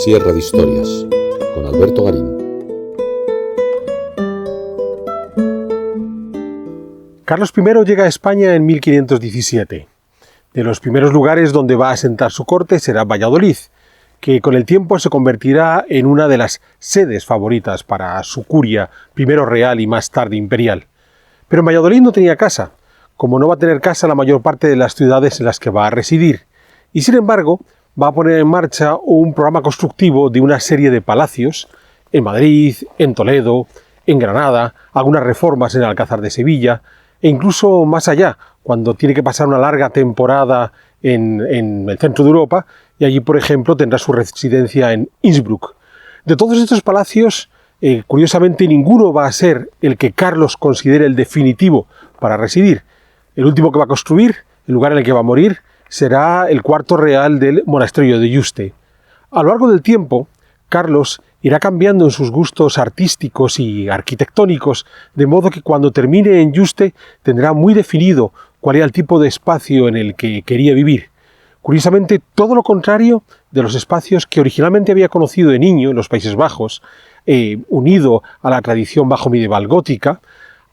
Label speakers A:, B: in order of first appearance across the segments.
A: Sierra de Historias, con Alberto Garín.
B: Carlos I llega a España en 1517. De los primeros lugares donde va a asentar su corte será Valladolid, que con el tiempo se convertirá en una de las sedes favoritas para su curia, primero real y más tarde imperial. Pero en Valladolid no tenía casa, como no va a tener casa la mayor parte de las ciudades en las que va a residir, y sin embargo va a poner en marcha un programa constructivo de una serie de palacios en Madrid, en Toledo, en Granada, algunas reformas en el Alcázar de Sevilla, e incluso más allá, cuando tiene que pasar una larga temporada en el centro de Europa, y allí, por ejemplo, tendrá su residencia en Innsbruck. De todos estos palacios, curiosamente, ninguno va a ser el que Carlos considere el definitivo para residir. El último que va a construir, el lugar en el que va a morir, será el cuarto real del monasterio de Yuste. A lo largo del tiempo, Carlos irá cambiando en sus gustos artísticos y arquitectónicos, de modo que cuando termine en Yuste tendrá muy definido cuál era el tipo de espacio en el que quería vivir. Curiosamente, todo lo contrario de los espacios que originalmente había conocido de niño en los Países Bajos, unido a la tradición bajo-medieval gótica,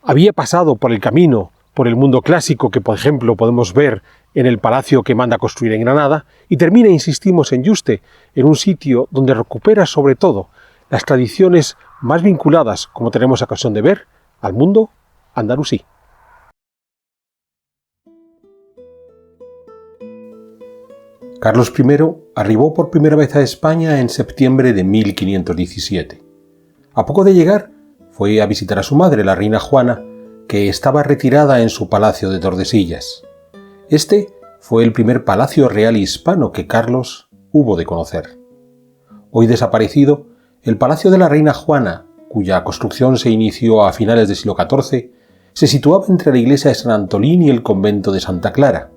B: había pasado por el camino, por el mundo clásico que, por ejemplo, podemos ver en el palacio que manda construir en Granada, y termina, insistimos, en Yuste, en un sitio donde recupera sobre todo las tradiciones más vinculadas, como tenemos ocasión de ver, al mundo andalusí. Carlos I arribó por primera vez a España en septiembre de 1517. A poco de llegar, fue a visitar a su madre, la reina Juana, que estaba retirada en su palacio de Tordesillas. Este fue el primer palacio real hispano que Carlos hubo de conocer. Hoy desaparecido, el palacio de la reina Juana, cuya construcción se inició a finales del siglo XIV, se situaba entre la iglesia de San Antolín y el convento de Santa Clara.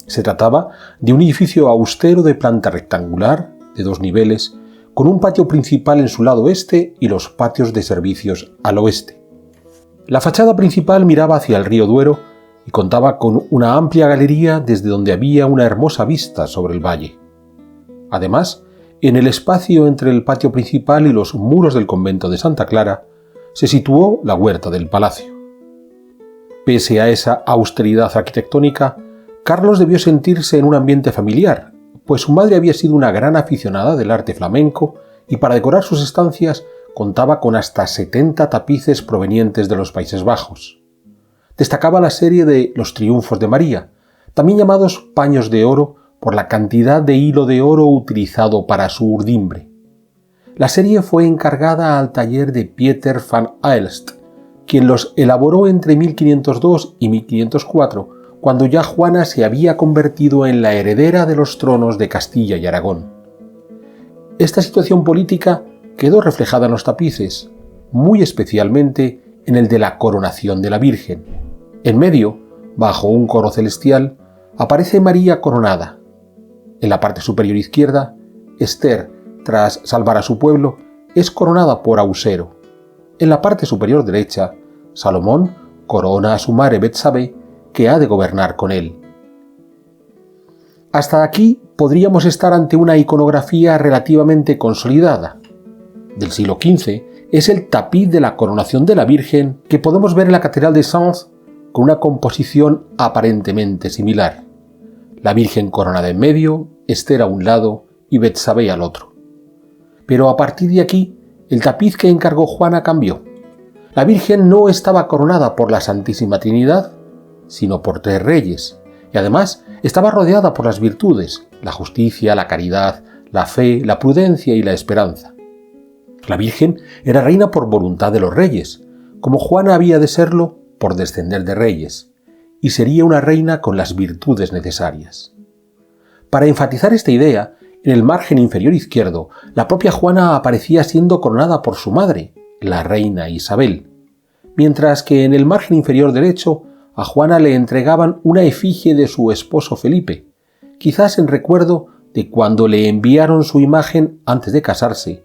B: Se trataba de un edificio austero de planta rectangular, de 2 niveles, con un patio principal en su lado este y los patios de servicios al oeste. La fachada principal miraba hacia el río Duero y contaba con una amplia galería desde donde había una hermosa vista sobre el valle. Además, en el espacio entre el patio principal y los muros del convento de Santa Clara, se situó la huerta del palacio. Pese a esa austeridad arquitectónica, Carlos debió sentirse en un ambiente familiar, pues su madre había sido una gran aficionada del arte flamenco y para decorar sus estancias contaba con hasta 70 tapices provenientes de los Países Bajos. Destacaba la serie de Los Triunfos de María, también llamados paños de oro por la cantidad de hilo de oro utilizado para su urdimbre. La serie fue encargada al taller de Pieter van Aelst, quien los elaboró entre 1502 y 1504, cuando ya Juana se había convertido en la heredera de los tronos de Castilla y Aragón. Esta situación política quedó reflejada en los tapices, muy especialmente en el de la coronación de la Virgen. En medio, bajo un coro celestial, aparece María coronada. En la parte superior izquierda, Esther, tras salvar a su pueblo, es coronada por Ausero. En la parte superior derecha, Salomón corona a su madre Betsabé, que ha de gobernar con él. Hasta aquí podríamos estar ante una iconografía relativamente consolidada. Del siglo XV es el tapiz de la coronación de la Virgen que podemos ver en la Catedral de Sens con una composición aparentemente similar. La Virgen coronada en medio, Esther a un lado y Betsabé al otro. Pero a partir de aquí, el tapiz que encargó Juana cambió. La Virgen no estaba coronada por la Santísima Trinidad, sino por 3 reyes, y además estaba rodeada por las virtudes, la justicia, la caridad, la fe, la prudencia y la esperanza. La Virgen era reina por voluntad de los reyes, como Juana había de serlo por descender de reyes, y sería una reina con las virtudes necesarias. Para enfatizar esta idea, en el margen inferior izquierdo, la propia Juana aparecía siendo coronada por su madre, la reina Isabel, mientras que en el margen inferior derecho a Juana le entregaban una efigie de su esposo Felipe, quizás en recuerdo de cuando le enviaron su imagen antes de casarse,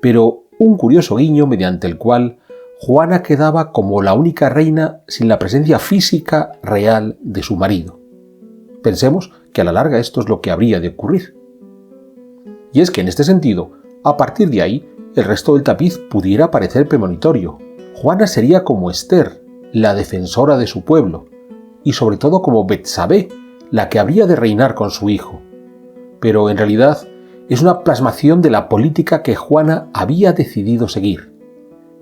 B: pero un curioso guiño mediante el cual Juana quedaba como la única reina sin la presencia física real de su marido. Pensemos que a la larga esto es lo que habría de ocurrir. Y es que en este sentido, A partir de ahí, el resto del tapiz pudiera parecer premonitorio. Juana sería como Esther, la defensora de su pueblo, y sobre todo como Betsabé, la que habría de reinar con su hijo. Pero en realidad es una plasmación de la política que Juana había decidido seguir.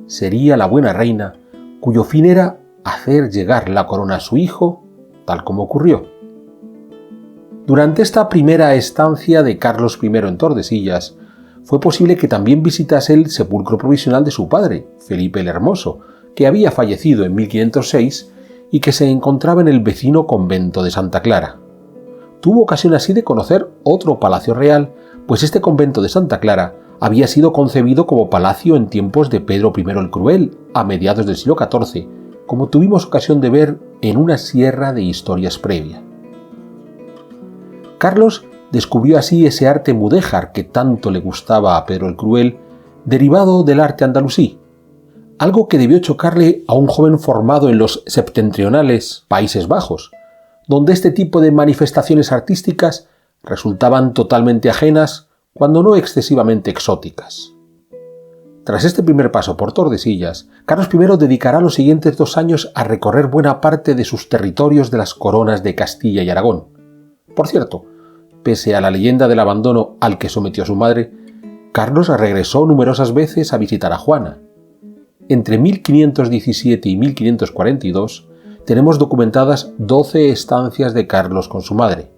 B: Sería la buena reina, cuyo fin era hacer llegar la corona a su hijo, tal como ocurrió. Durante esta primera estancia de Carlos I en Tordesillas, fue posible que también visitase el sepulcro provisional de su padre, Felipe el Hermoso, que había fallecido en 1506 y que se encontraba en el vecino convento de Santa Clara. Tuvo ocasión así de conocer otro palacio real, pues este convento de Santa Clara había sido concebido como palacio en tiempos de Pedro I el Cruel, a mediados del siglo XIV, como tuvimos ocasión de ver en una sierra de historias previa. Carlos descubrió así ese arte mudéjar que tanto le gustaba a Pedro el Cruel, derivado del arte andalusí, algo que debió chocarle a un joven formado en los septentrionales Países Bajos, donde este tipo de manifestaciones artísticas resultaban totalmente ajenas, cuando no excesivamente exóticas. Tras este primer paso por Tordesillas, Carlos I dedicará los siguientes 2 años a recorrer buena parte de sus territorios de las coronas de Castilla y Aragón. Por cierto, pese a la leyenda del abandono al que sometió a su madre, Carlos regresó numerosas veces a visitar a Juana. Entre 1517 y 1542 tenemos documentadas 12 estancias de Carlos con su madre.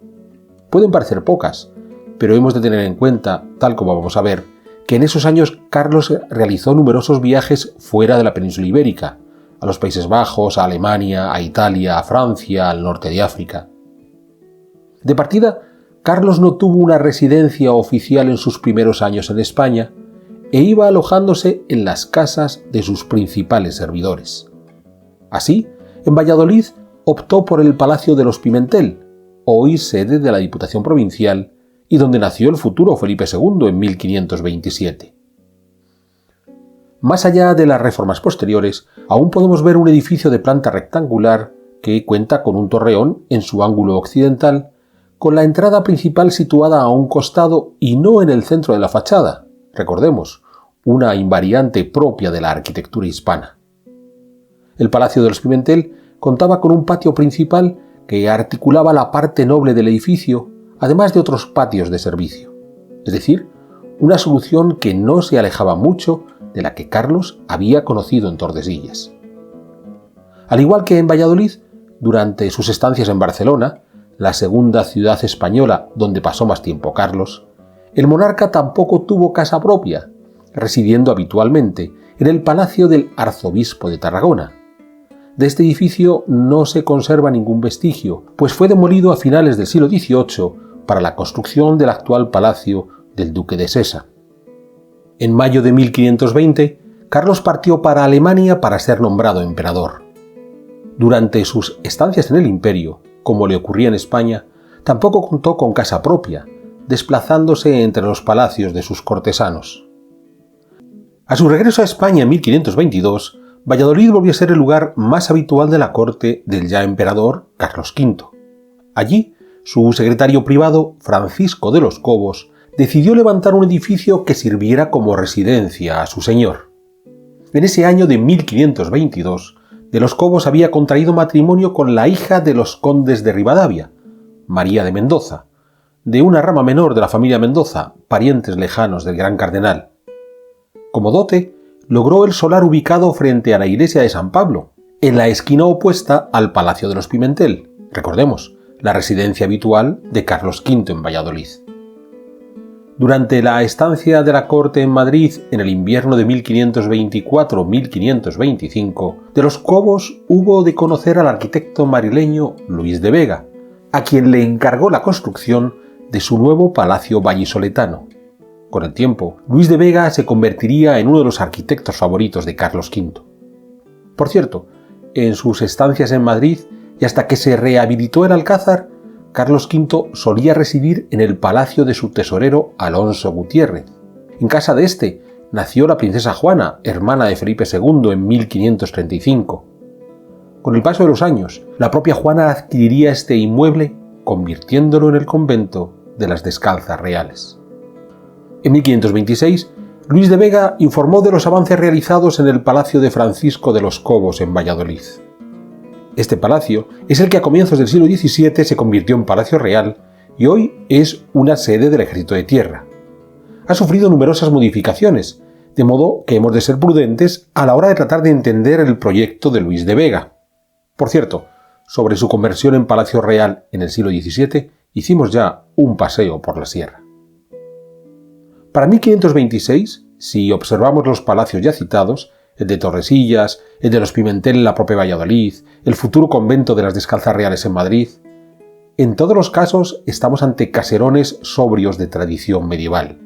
B: Pueden parecer pocas, pero hemos de tener en cuenta, tal como vamos a ver, que en esos años Carlos realizó numerosos viajes fuera de la península ibérica, a los Países Bajos, a Alemania, a Italia, a Francia, al norte de África. De partida, Carlos no tuvo una residencia oficial en sus primeros años en España e iba alojándose en las casas de sus principales servidores. Así, en Valladolid optó por el Palacio de los Pimentel, hoy sede de la Diputación Provincial, y donde nació el futuro Felipe II en 1527. Más allá de las reformas posteriores, aún podemos ver un edificio de planta rectangular que cuenta con un torreón en su ángulo occidental, con la entrada principal situada a un costado y no en el centro de la fachada, recordemos, una invariante propia de la arquitectura hispana. El Palacio de los Pimentel contaba con un patio principal que articulaba la parte noble del edificio, además de otros patios de servicio, es decir, una solución que no se alejaba mucho de la que Carlos había conocido en Tordesillas. Al igual que en Valladolid, durante sus estancias en Barcelona, la segunda ciudad española donde pasó más tiempo Carlos, el monarca tampoco tuvo casa propia, residiendo habitualmente en el palacio del arzobispo de Tarragona. De este edificio no se conserva ningún vestigio, pues fue demolido a finales del siglo XVIII para la construcción del actual palacio del duque de Sesa. En mayo de 1520, Carlos partió para Alemania para ser nombrado emperador. Durante sus estancias en el imperio, como le ocurría en España, tampoco contó con casa propia, desplazándose entre los palacios de sus cortesanos. A su regreso a España en 1522, Valladolid volvió a ser el lugar más habitual de la corte del ya emperador Carlos V. Allí, su secretario privado, Francisco de los Cobos, decidió levantar un edificio que sirviera como residencia a su señor. En ese año de 1522, de los Cobos había contraído matrimonio con la hija de los condes de Rivadavia, María de Mendoza, de una rama menor de la familia Mendoza, parientes lejanos del gran cardenal. Como dote, logró el solar ubicado frente a la iglesia de San Pablo, en la esquina opuesta al Palacio de los Pimentel, recordemos, la residencia habitual de Carlos V en Valladolid. Durante la estancia de la corte en Madrid en el invierno de 1524-1525, de los Cobos hubo de conocer al arquitecto madrileño Luis de Vega, a quien le encargó la construcción de su nuevo palacio vallisoletano. Con el tiempo, Luis de Vega se convertiría en uno de los arquitectos favoritos de Carlos V. Por cierto, en sus estancias en Madrid y hasta que se rehabilitó el Alcázar, Carlos V solía residir en el palacio de su tesorero Alonso Gutiérrez. En casa de este nació la princesa Juana, hermana de Felipe II, en 1535. Con el paso de los años, la propia Juana adquiriría este inmueble, convirtiéndolo en el convento de las Descalzas Reales. En 1526, Luis de Vega informó de los avances realizados en el Palacio de Francisco de los Cobos en Valladolid. Este palacio es el que a comienzos del siglo XVII se convirtió en Palacio Real y hoy es una sede del Ejército de Tierra. Ha sufrido numerosas modificaciones, de modo que hemos de ser prudentes a la hora de tratar de entender el proyecto de Luis de Vega. Por cierto, sobre su conversión en Palacio Real en el siglo XVII hicimos ya un paseo por la sierra. Para 1526, si observamos los palacios ya citados, el de Tordesillas, el de los Pimentel en la propia Valladolid, el futuro convento de las Descalzas Reales en Madrid, en todos los casos estamos ante caserones sobrios de tradición medieval.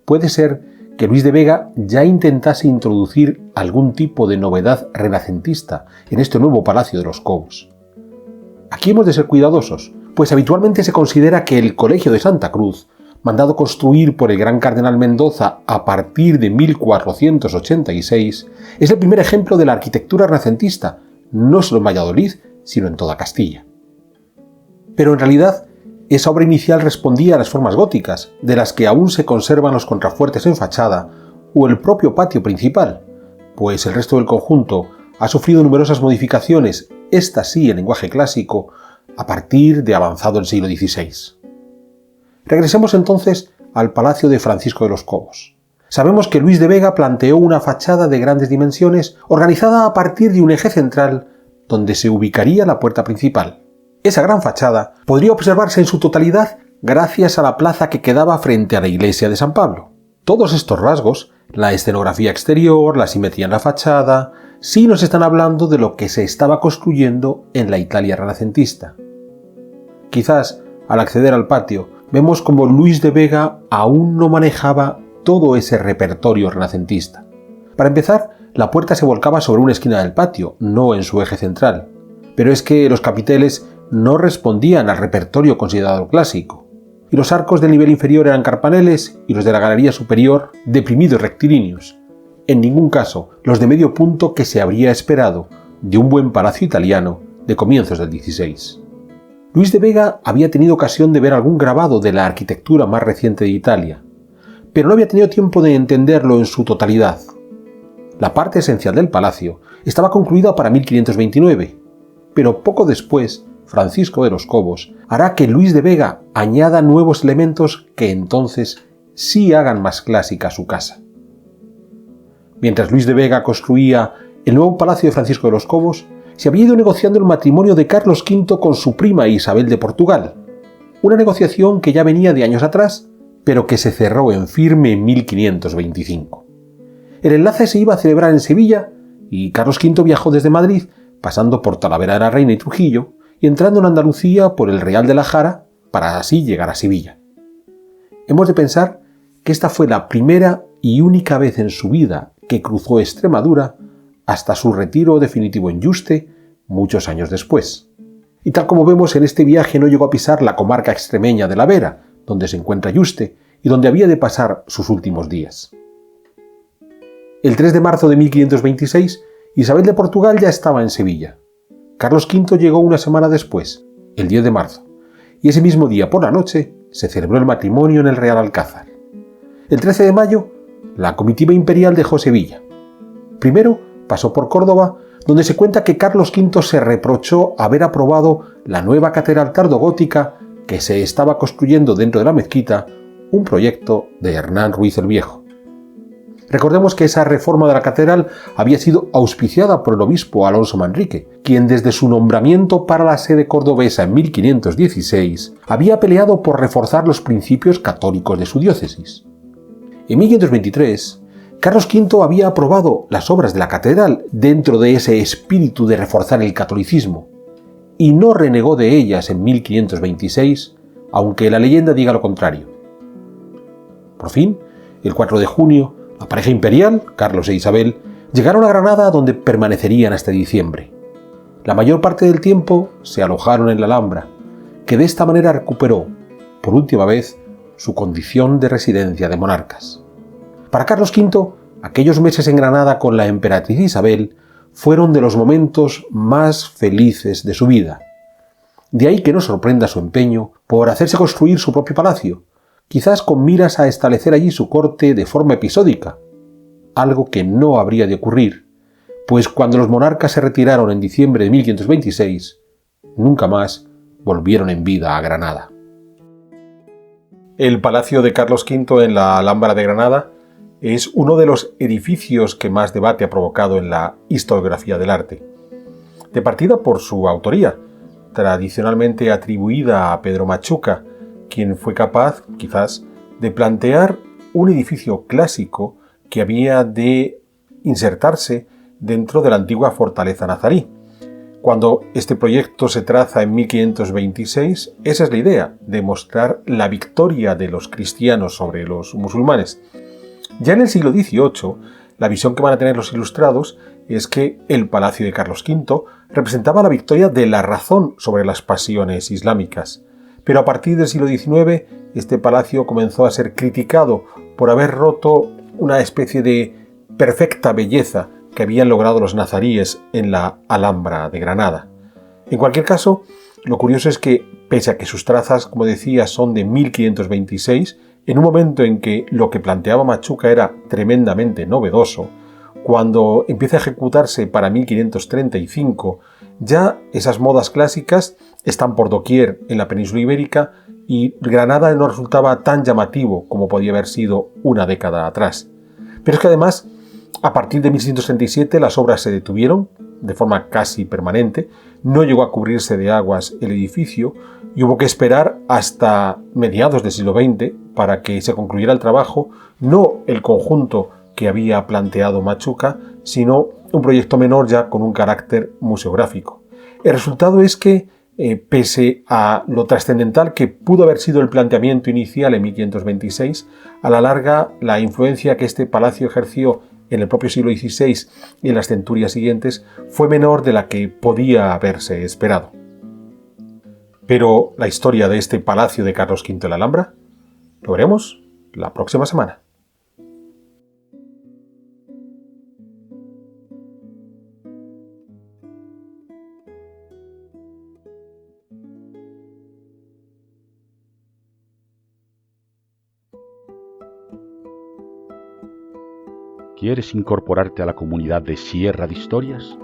B: Puede ser que Luis de Vega ya intentase introducir algún tipo de novedad renacentista en este nuevo Palacio de los Cobos. Aquí hemos de ser cuidadosos, pues habitualmente se considera que el Colegio de Santa Cruz, mandado construir por el gran cardenal Mendoza a partir de 1486, es el primer ejemplo de la arquitectura renacentista, no solo en Valladolid, sino en toda Castilla. Pero en realidad, esa obra inicial respondía a las formas góticas, de las que aún se conservan los contrafuertes en fachada o el propio patio principal, pues el resto del conjunto ha sufrido numerosas modificaciones, esta sí en lenguaje clásico, a partir de avanzado el siglo XVI. Regresemos entonces al Palacio de Francisco de los Cobos. Sabemos que Luis de Vega planteó una fachada de grandes dimensiones organizada a partir de un eje central donde se ubicaría la puerta principal. Esa gran fachada podría observarse en su totalidad gracias a la plaza que quedaba frente a la iglesia de San Pablo. Todos estos rasgos, la escenografía exterior, la simetría en la fachada, sí nos están hablando de lo que se estaba construyendo en la Italia renacentista. Quizás, al acceder al patio, vemos como Luis de Vega aún no manejaba todo ese repertorio renacentista. Para empezar, la puerta se volcaba sobre una esquina del patio, no en su eje central. Pero es que los capiteles no respondían al repertorio considerado clásico, y los arcos del nivel inferior eran carpaneles y los de la galería superior deprimidos rectilíneos. En ningún caso los de medio punto que se habría esperado de un buen palacio italiano de comienzos del XVI. Luis de Vega había tenido ocasión de ver algún grabado de la arquitectura más reciente de Italia, pero no había tenido tiempo de entenderlo en su totalidad. La parte esencial del palacio estaba concluida para 1529, pero poco después Francisco de los Cobos hará que Luis de Vega añada nuevos elementos que entonces sí hagan más clásica su casa. Mientras Luis de Vega construía el nuevo palacio de Francisco de los Cobos, se había ido negociando el matrimonio de Carlos V con su prima Isabel de Portugal, una negociación que ya venía de años atrás, pero que se cerró en firme en 1525. El enlace se iba a celebrar en Sevilla y Carlos V viajó desde Madrid, pasando por Talavera de la Reina y Trujillo, y entrando en Andalucía por el Real de la Jara, para así llegar a Sevilla. Hemos de pensar que esta fue la primera y única vez en su vida que cruzó Extremadura hasta su retiro definitivo en Yuste, muchos años después. Y tal como vemos, en este viaje no llegó a pisar la comarca extremeña de la Vera, donde se encuentra Yuste, y donde había de pasar sus últimos días. El 3 de marzo de 1526, Isabel de Portugal ya estaba en Sevilla. Carlos V llegó una semana después, el 10 de marzo, y ese mismo día por la noche se celebró el matrimonio en el Real Alcázar. El 13 de mayo, la comitiva imperial dejó Sevilla. Primero pasó por Córdoba, donde se cuenta que Carlos V se reprochó haber aprobado la nueva catedral tardogótica que se estaba construyendo dentro de la mezquita, un proyecto de Hernán Ruiz el Viejo. Recordemos que esa reforma de la catedral había sido auspiciada por el obispo Alonso Manrique, quien desde su nombramiento para la sede cordobesa en 1516 había peleado por reforzar los principios católicos de su diócesis. En 1523, Carlos V había aprobado las obras de la catedral dentro de ese espíritu de reforzar el catolicismo, y no renegó de ellas en 1526, aunque la leyenda diga lo contrario. Por fin, el 4 de junio, la pareja imperial, Carlos e Isabel, llegaron a Granada, donde permanecerían hasta diciembre. La mayor parte del tiempo se alojaron en la Alhambra, que de esta manera recuperó, por última vez, su condición de residencia de monarcas. Para Carlos V, aquellos meses en Granada con la emperatriz Isabel fueron de los momentos más felices de su vida. De ahí que no sorprenda su empeño por hacerse construir su propio palacio, quizás con miras a establecer allí su corte de forma episódica, algo que no habría de ocurrir, pues cuando los monarcas se retiraron en diciembre de 1526, nunca más volvieron en vida a Granada. El Palacio de Carlos V en la Alhambra de Granada es uno de los edificios que más debate ha provocado en la historiografía del arte. De partida por su autoría, tradicionalmente atribuida a Pedro Machuca, quien fue capaz, quizás, de plantear un edificio clásico que había de insertarse dentro de la antigua fortaleza nazarí. Cuando este proyecto se traza en 1526, esa es la idea, demostrar la victoria de los cristianos sobre los musulmanes. Ya en el siglo XVIII, la visión que van a tener los ilustrados es que el Palacio de Carlos V representaba la victoria de la razón sobre las pasiones islámicas. Pero a partir del siglo XIX, este palacio comenzó a ser criticado por haber roto una especie de perfecta belleza que habían logrado los nazaríes en la Alhambra de Granada. En cualquier caso, lo curioso es que, pese a que sus trazas, como decía, son de 1526, en un momento en que lo que planteaba Machuca era tremendamente novedoso, cuando empieza a ejecutarse para 1535, ya esas modas clásicas están por doquier en la península ibérica y Granada no resultaba tan llamativo como podía haber sido una década atrás. Pero es que además, a partir de 1637 las obras se detuvieron de forma casi permanente, no llegó a cubrirse de aguas el edificio y hubo que esperar hasta mediados del siglo XX para que se concluyera el trabajo, no el conjunto que había planteado Machuca, sino un proyecto menor ya con un carácter museográfico. El resultado es que, pese a lo trascendental que pudo haber sido el planteamiento inicial en 1526, a la larga la influencia que este palacio ejerció en el propio siglo XVI y en las centurias siguientes fue menor de la que podía haberse esperado. Pero la historia de este Palacio de Carlos V en la Alhambra lo veremos la próxima semana.
A: ¿Quieres incorporarte a la comunidad de Sierra de Historias?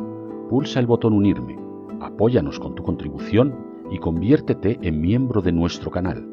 A: Pulsa el botón Unirme, apóyanos con tu contribución y conviértete en miembro de nuestro canal.